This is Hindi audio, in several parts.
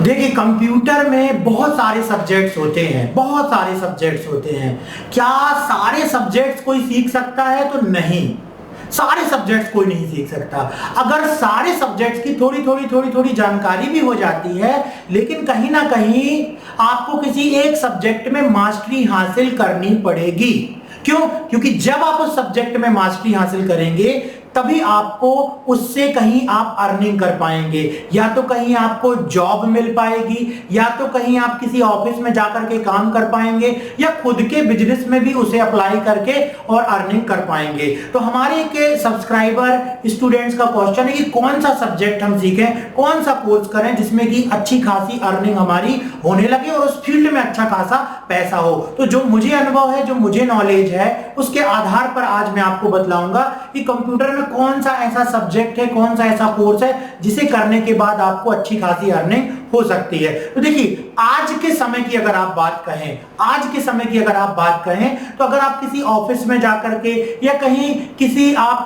देखिए, कंप्यूटर में बहुत सारे सब्जेक्ट्स होते हैं, बहुत सारे सब्जेक्ट्स होते हैं। क्या सारे सब्जेक्ट्स कोई सीख सकता है? तो नहीं, सारे सब्जेक्ट्स कोई नहीं सीख सकता। अगर सारे सब्जेक्ट्स की थोड़ी थोड़ी जानकारी भी हो जाती है, लेकिन कहीं ना कहीं आपको किसी एक सब्जेक्ट में मास्टरी हासिल करनी पड़ेगी। क्यों? क्योंकि जब आप उस सब्जेक्ट में मास्टरी हासिल करेंगे तभी आपको उससे कहीं आप अर्निंग कर पाएंगे, या तो कहीं आपको जॉब मिल पाएगी, या तो कहीं आप किसी ऑफिस में जाकर के काम कर पाएंगे, या खुद के बिजनेस में भी उसे अप्लाई करके और अर्निंग कर पाएंगे। तो हमारे के सब्सक्राइबर स्टूडेंट्स का क्वेश्चन है कि कौन सा सब्जेक्ट हम सीखें, कौन सा कोर्स करें जिसमें कि अच्छी खासी अर्निंग हमारी होने लगे और उस फील्ड में अच्छा खासा पैसा हो। तो जो मुझे अनुभव है, जो मुझे नॉलेज है, उसके आधार पर आज मैं आपको बतलाऊंगा कि कंप्यूटर में कौन सा ऐसा सब्जेक्ट है, कौन सा ऐसा कोर्स है जिसे करने के बाद आपको अच्छी खासी अर्निंग हो सकती है। तो देखिए, आज के समय की अगर आप बात कहें, आज के समय की अगर आप बात कहें, तो अगर आप किसी ऑफिस में जाकर के या कहीं किसी आप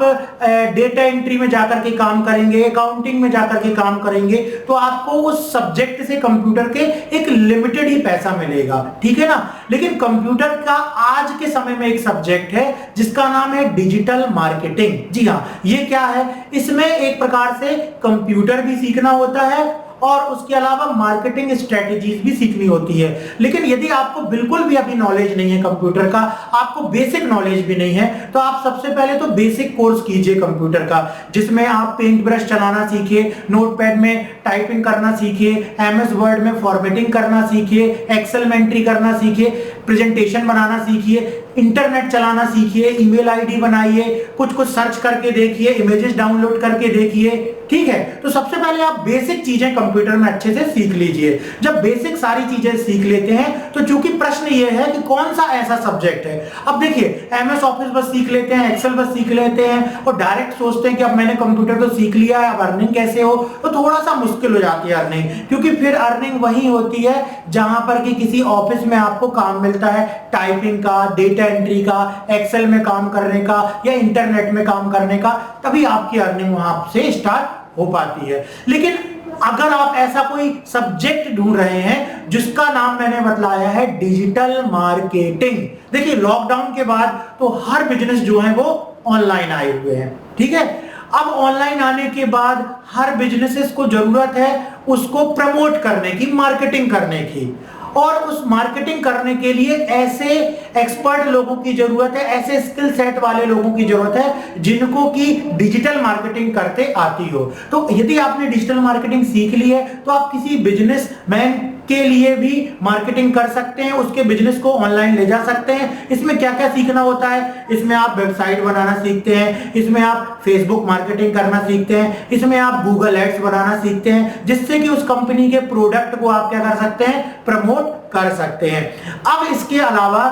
डेटा एंट्री में जाकर के काम करेंगे, अकाउंटिंग में जाकर के काम करेंगे, तो आपको उस सब्जेक्ट से कंप्यूटर के एक लिमिटेड ही पैसा मिलेगा, ठीक है ना। लेकिन कंप्यूटर का आज के समय में एक सब्जेक्ट है जिसका नाम है डिजिटल मार्केटिंग। जी हाँ, ये क्या है? इसमें एक प्रकार से कंप्यूटर भी सीखना होता है और उसके अलावा मार्केटिंग स्ट्रेटेजीज भी सीखनी होती है। लेकिन यदि आपको बिल्कुल भी अभी नॉलेज नहीं है कंप्यूटर का, आपको बेसिक नॉलेज भी नहीं है, तो आप सबसे पहले तो बेसिक कोर्स कीजिए कंप्यूटर का, जिसमें आप पेंट ब्रश चलाना सीखिए, नोटपैड में टाइपिंग करना सीखिए, एमएस वर्ड में फॉर्मेटिंग करना सीखिए, एक्सेल में एंट्री करना सीखिए, प्रेजेंटेशन बनाना सीखिए, इंटरनेट चलाना सीखिए, ईमेल आईडी बनाइए, कुछ सर्च करके देखिए, इमेजेस डाउनलोड करके देखिए, ठीक है। तो सबसे पहले आप बेसिक चीजें कंप्यूटर में अच्छे से सीख लीजिए। जब बेसिक सारी चीजें सीख लेते हैं, तो चूंकि प्रश्न ये है कि कौन सा ऐसा सब्जेक्ट है। अब देखिए, एमएस ऑफिस बस सीख लेते हैं, एक्सेल बस सीख लेते हैं और डायरेक्ट सोचते हैं कि अब मैंने कंप्यूटर तो सीख लिया है, अब अर्निंग कैसे हो, तो थोड़ा सा मुश्किल हो जाती है अर्निंग। क्योंकि फिर अर्निंग वही होती है जहां पर कि किसी ऑफिस में आपको काम मिलता है, टाइपिंग का, डेटा एंट्री का, एक्सेल में काम करने का या इंटरनेट में काम करने का, तभी आपकी अर्निंग वहां से स्टार्ट हो पाती है। लेकिन अगर आप ऐसा कोई सब्जेक्ट ढूंढ रहे हैं जिसका नाम मैंने बतलाया है डिजिटल मार्केटिंग, देखिए लॉकडाउन के बाद तो हर बिजनेस जो है वो ऑनलाइन आए हुए हैं, ठीक है। अब ऑनलाइन आने के बाद हर बिजनेसेस को जरूरत है उसको प्रमोट करने की, मार्केटिंग करने की, और उस मार्केटिंग करने के लिए ऐसे एक्सपर्ट लोगों की जरूरत है, ऐसे स्किल सेट वाले लोगों की जरूरत है जिनको की डिजिटल मार्केटिंग करते आती हो। तो यदि आपने डिजिटल मार्केटिंग सीख ली है, तो आप किसी बिजनेसमैन के लिए भी मार्केटिंग कर सकते हैं, उसके बिजनेस को ऑनलाइन ले जा सकते हैं। इसमें क्या क्या सीखना होता है? इसमें आप वेबसाइट बनाना सीखते हैं, इसमें आप फेसबुक मार्केटिंग करना सीखते हैं, इसमें आप गूगल एड्स बनाना सीखते हैं, जिससे कि उस कंपनी के प्रोडक्ट को आप क्या कर सकते हैं? प्रमोट कर सकते हैं। अब इसके अलावा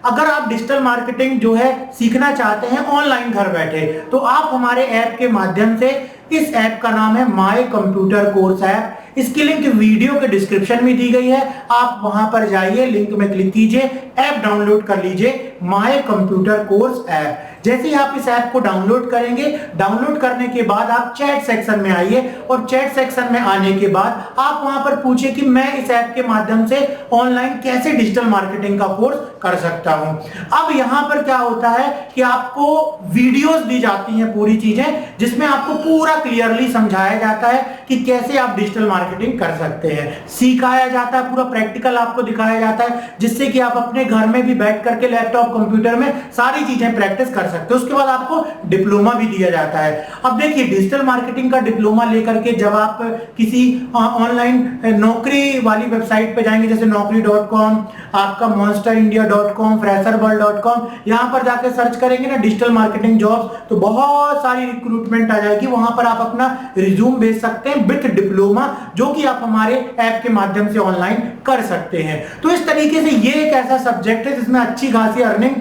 अगर आप डिजिटल मार्केटिंग जो है सीखना चाहते हैं ऑनलाइन घर बैठे, तो आप हमारे ऐप के माध्यम से, इस ऐप का नाम है माय कंप्यूटर कोर्स ऐप, इसकी लिंक वीडियो के डिस्क्रिप्शन में दी गई है, आप वहां पर जाइए, लिंक में क्लिक कीजिए, ऐप डाउनलोड कर लीजिए, माय कंप्यूटर कोर्स ऐप। जैसे ही आप इस ऐप को डाउनलोड करेंगे, डाउनलोड करने के बाद आप चैट सेक्शन में आइए, और चैट सेक्शन में आने के बाद आप वहां पर पूछिए कि मैं इस ऐप के माध्यम से ऑनलाइन कैसे डिजिटल मार्केटिंग का कोर्स कर सकता हूं। अब यहां पर क्या होता है कि आपको वीडियोस दी जाती हैं, पूरी चीजें, जिसमें आपको पूरा क्लियरली समझाया जाता है कि कैसे आप डिजिटल मार्केटिंग कर सकते हैं, सिखाया जाता है, पूरा प्रैक्टिकल आपको दिखाया जाता है, जिससे कि आप अपने घर में भी बैठ करके लैपटॉप कंप्यूटर में सारी चीजें प्रैक्टिस कर सकते हो। उसके बाद आपको डिप्लोमा भी दिया जाता है। अब देखिए, डिजिटल मार्केटिंग का डिप्लोमा लेकर के जब आप किसी ऑनलाइन नौकरी वाली वेबसाइट पे जाएंगे, जैसे naukri.com, आपका monsterindia.com, fresherworld.com, यहां पर जाकर सर्च करेंगे ना डिजिटल मार्केटिंग जॉब्स, तो बहुत सारी रिक्रूटमेंट आ जाएगी। वहां पर आप अपना रिज्यूम भेज सकते हैं विद डिप्लोमा, जो कि आप हमारे ऐप के माध्यम से ऑनलाइन कर सकते हैं। तो इस तरीके से ये एक ऐसा सब्जेक्ट है जिसमें अच्छी खासी अर्निंग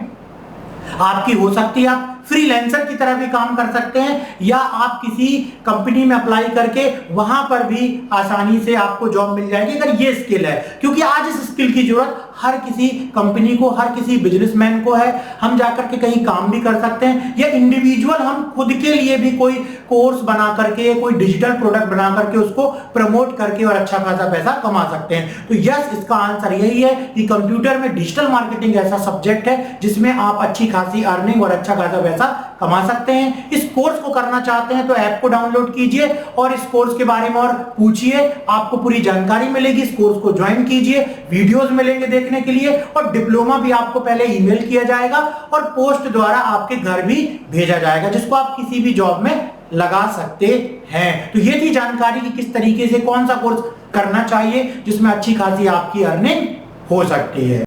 आपकी हो सकती है। आप फ्रीलांसर की तरह भी काम कर सकते हैं, या आप किसी कंपनी में अप्लाई करके वहां पर भी आसानी से आपको जॉब मिल जाएगी, अगर ये स्किल है। क्योंकि आज इस स्किल की जरूरत हर किसी कंपनी को, हर किसी बिजनेसमैन को है। हम जाकर के कहीं काम भी कर सकते हैं, या इंडिविजुअल हम खुद के लिए भी कोई कोर्स बना करके, कोई डिजिटल प्रोडक्ट बना करके उसको प्रमोट करके और अच्छा खासा पैसा कमा सकते हैं। तो यस, इसका आंसर यही है कि कंप्यूटर में डिजिटल मार्केटिंग ऐसा सब्जेक्ट है जिसमें आप अच्छी खासी अर्निंग और अच्छा खासा पैसा कमा सकते हैं। इस कोर्स को करना चाहते हैं तो ऐप को डाउनलोड कीजिए और इस कोर्स के बारे में और पूछिए, आपको पूरी जानकारी मिलेगी। इस कोर्स को ज्वाइन कीजिए, वीडियोस मिलेंगे देखने के लिए, और डिप्लोमा भी आपको पहले ईमेल किया जाएगा और पोस्ट द्वारा आपके घर भी भेजा जाएगा, जिसको आप किसी भी जॉब में लगा सकते हैं। तो ये थी जानकारी कि किस तरीके से कौन सा कोर्स करना चाहिए जिसमें अच्छी खासी आपकी अर्निंग हो सकती है।